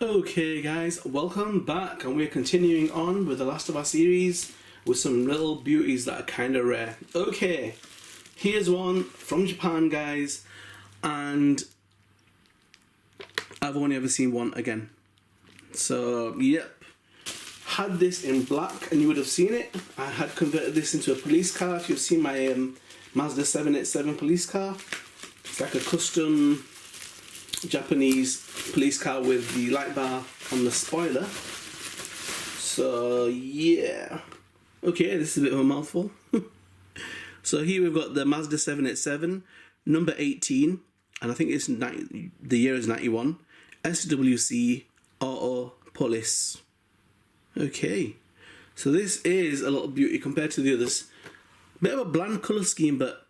Okay guys, welcome back, and we're continuing on with the last of our series with some little beauties that are kind of rare. Okay, here's one from Japan guys, and I've only ever seen one again. So yep, had this in black and you would have seen it. I had converted this into a police car. If you've seen my Mazda 787 police car, it's like a custom Japanese police car with the light bar on the spoiler. So yeah, okay, this is a bit of a mouthful. So here we've got the Mazda 787 number 18, and I think it's the year is 91, SWC Auto Police. Okay, so this is a little beauty compared to the others. Bit of a bland colour scheme, but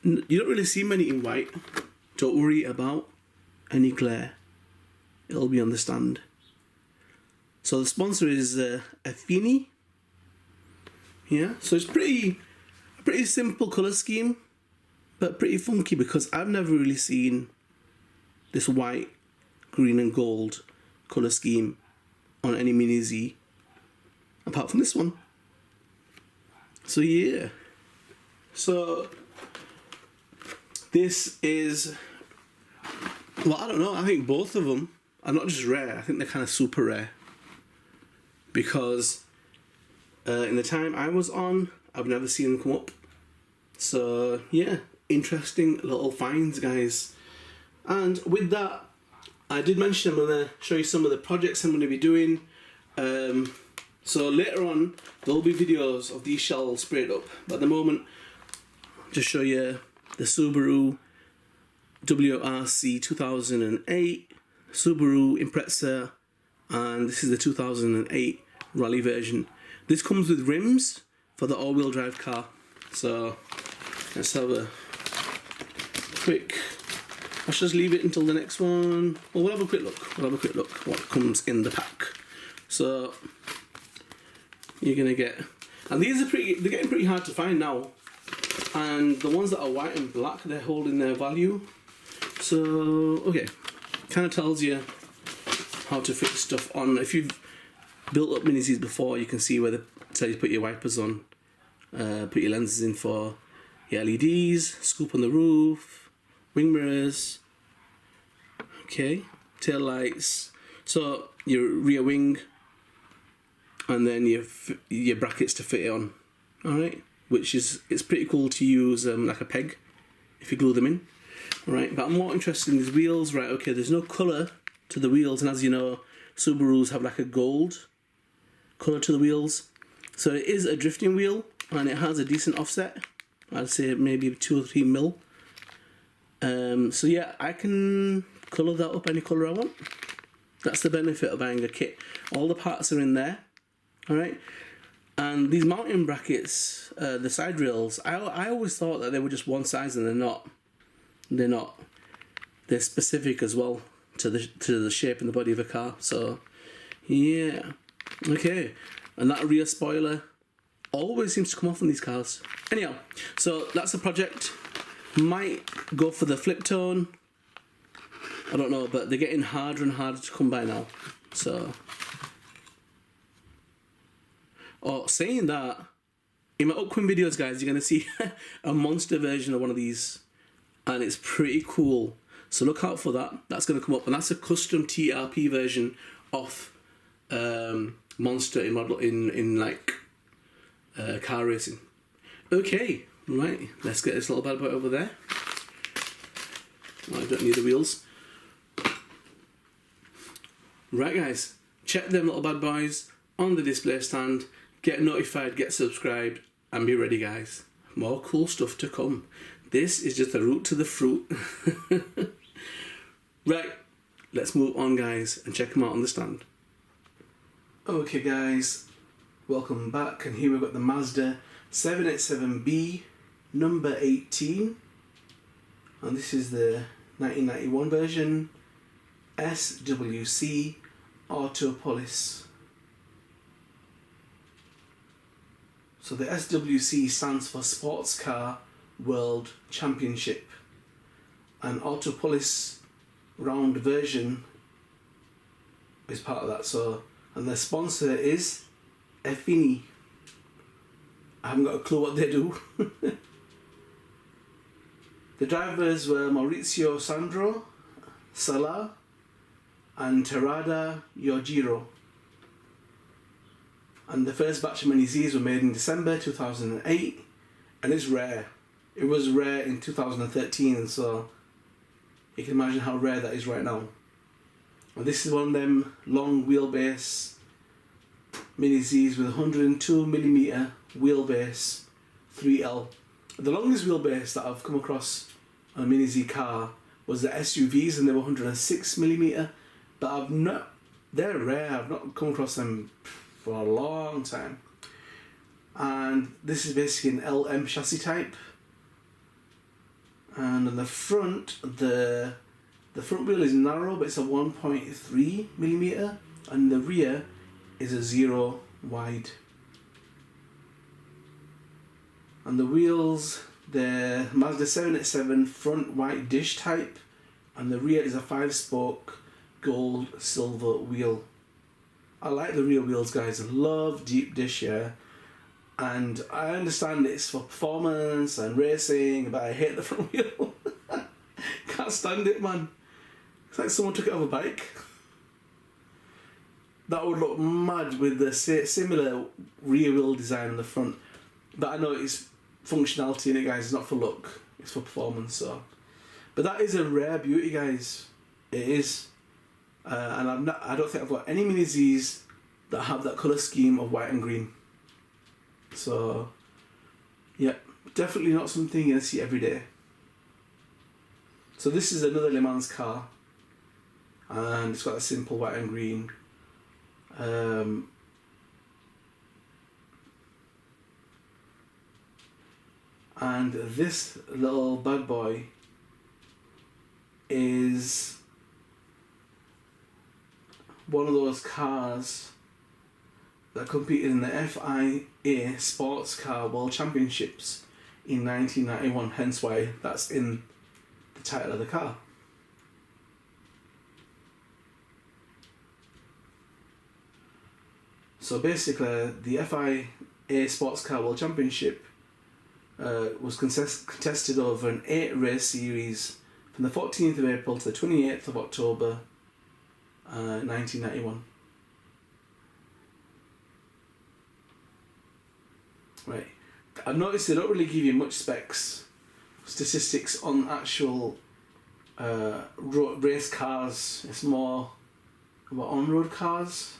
you don't really see many in white. Don't worry about any glare, it'll be on the stand. So the sponsor is Affini. Yeah, so it's a pretty simple colour scheme, but pretty funky because I've never really seen this white, green and gold colour scheme on any Mini Z apart from this one. So yeah, so this is, well, I don't know, I think both of them are not just rare, I think they're kind of super rare. Because in the time I was on, I've never seen them come up. So yeah, interesting little finds guys. And with that, I did mention I'm going to show you some of the projects I'm going to be doing. So later on, there'll be videos of these shells sprayed up. But at the moment, just show you the Subaru WRC 2008, Subaru Impreza, and this is the 2008 Rally version. This comes with rims for the all-wheel drive car. So let's have a quick, let's just leave it until the next one. Well, we'll have a quick look what comes in the pack. So you're gonna get, and these are they're getting pretty hard to find now, and the ones that are white and black, they're holding their value. So okay, kind of tells you how to fit stuff on. If you've built up Mini Zs before, you can see where they tell you to put your wipers on, put your lenses in for your LEDs, scoop on the roof, wing mirrors, okay, tail lights, so your rear wing, and then your brackets to fit it on. All right, which is, it's pretty cool to use like a peg if you glue them in. Right, but I'm more interested in these wheels. Right, okay, there's no colour to the wheels, and as you know, Subarus have like a gold colour to the wheels. So it is a drifting wheel, and it has a decent offset. I'd say maybe 2 or 3 mil. So yeah, I can colour that up any colour I want. That's the benefit of buying a kit. All the parts are in there, alright? And these mounting brackets, the side rails, I always thought that they were just one size, and they're not. They're not. They're specific as well to the shape and the body of a car. So yeah, okay. And that rear spoiler always seems to come off on these cars. Anyhow, so that's the project. Might go for the flip tone, I don't know, but they're getting harder and harder to come by now. So, oh, saying that, in my upcoming videos guys, you're going to see a monster version of one of these, and it's pretty cool. So look out for that. That's going to come up, and that's a custom TRP version of Monster in like car racing. Okay, right. Let's get this little bad boy over there. Oh, I don't need the wheels. Right, guys. Check them little bad boys on the display stand. Get notified. Get subscribed, and be ready, guys. More cool stuff to come. This is just the root to the fruit. Right, let's move on guys and check them out on the stand. Okay guys, welcome back, and here we've got the Mazda 787B number 18, and this is the 1991 version, SWC Auto Police. So the SWC stands for Sports Car World Championship, and Auto Police round version is part of that. So, and the sponsor is Effini. I haven't got a clue what they do. The drivers were Maurizio Sandro, Salah, and Terada Yojiro. And the first batch of Mini Zs were made in December 2008, and it's rare. It was rare in 2013, so you can imagine how rare that is right now. And this is one of them long wheelbase Mini Zs with 102mm wheelbase 3L. The longest wheelbase that I've come across on a Mini Z car was the SUVs, and they were 106mm, but they're rare. I've not come across them for a long time. And this is basically an LM chassis type. And on the front, the front wheel is narrow, but it's a 1.3mm, and the rear is a 0 wide. And the wheels, the Mazda 787 front white dish type, and the rear is a 5-spoke gold silver wheel. I like the rear wheels, guys. I love deep dish, yeah. And I understand it's for performance and racing, but I hate the front wheel. Can't stand it, man. It's like someone took it off a bike. That would look mad with the similar rear wheel design on the front. But I know it's functionality in it, guys. It's not for look. It's for performance. So, but that is a rare beauty, guys. It is. And I don't think I've got any Mini Zs that have that colour scheme of white and green. So, yeah, definitely not something you're going to see every day. So this is another Le Mans car, and it's got a simple white and green. And this little bad boy is one of those cars that competed in the FIA Sports Car World Championships in 1991, hence why that's in the title of the car. So basically, the FIA Sports Car World Championship was contested over an 8-race series from the 14th of April to the 28th of October 1991. Right, I've noticed they don't really give you much statistics on actual race cars. It's more about on-road cars.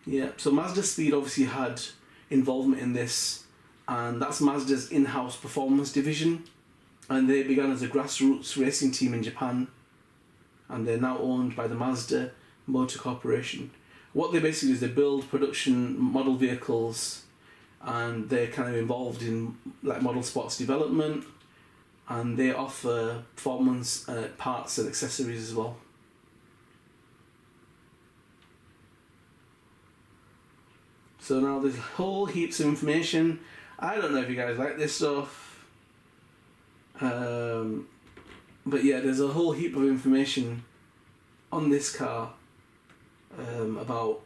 Yeah, so Mazda Speed obviously had involvement in this, and that's Mazda's in-house performance division, and they began as a grassroots racing team in Japan, and they're now owned by the Mazda Motor Corporation. What they basically do is they build production model vehicles, and they're kind of involved in like model sports development, and they offer performance parts and accessories as well. So now there's whole heaps of information. I don't know if you guys like this stuff. But yeah, there's a whole heap of information on this car about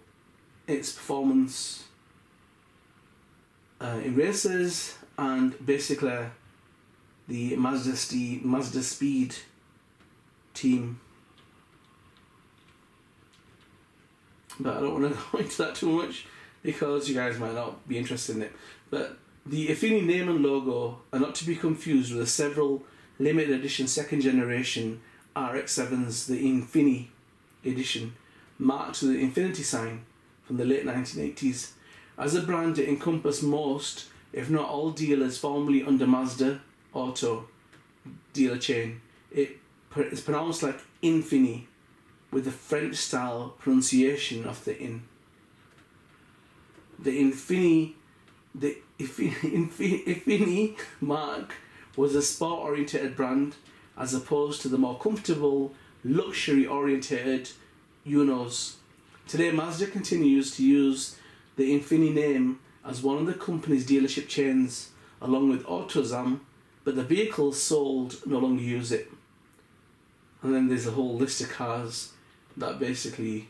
its performance in races, and basically the Mazda Speed team. But I don't want to go into that too much, because you guys might not be interested in it. But the Effini name and logo are not to be confused with the several limited edition second generation RX-7s, the Infini edition, marked with the infinity sign from the late 1980s. As a brand, it encompassed most, if not all, dealers formerly under Mazda Auto dealer chain. It is pronounced like Infini, with the French style pronunciation of the in. The Infini mark was a sport-oriented brand, as opposed to the more comfortable, luxury-oriented Unos. Today, Mazda continues to use the Infini name as one of the company's dealership chains, along with AutoZam, but the vehicles sold no longer use it. And then there's a whole list of cars that basically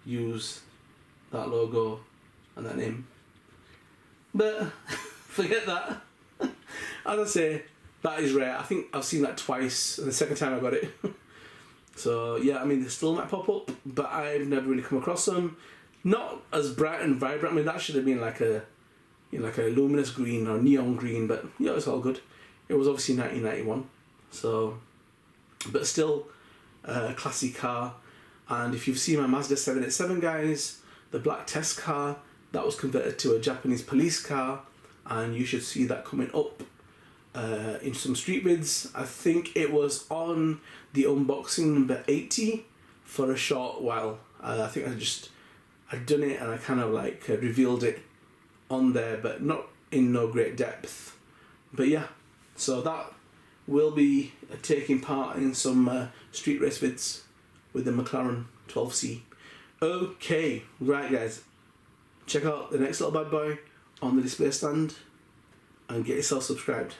use that logo and that name. But forget that. As I say, that is rare. I think I've seen that twice, and the second time I got it. So yeah, I mean, they still might pop up, but I've never really come across them. Not as bright and vibrant. I mean, that should have been like a, you know, like a luminous green or neon green, but yeah, it's all good. It was obviously 1991, so, but still a classy car. And if you've seen my Mazda 787, guys, the black test car, that was converted to a Japanese police car, and you should see that coming up in some street vids. I think it was on the unboxing number 80 for a short while. I think I'd done it and I kind of like revealed it on there, but not in no great depth. But yeah, so that will be taking part in some street race vids with the McLaren 12C. Okay, right guys, check out the next little bad boy on the display stand and get yourself subscribed.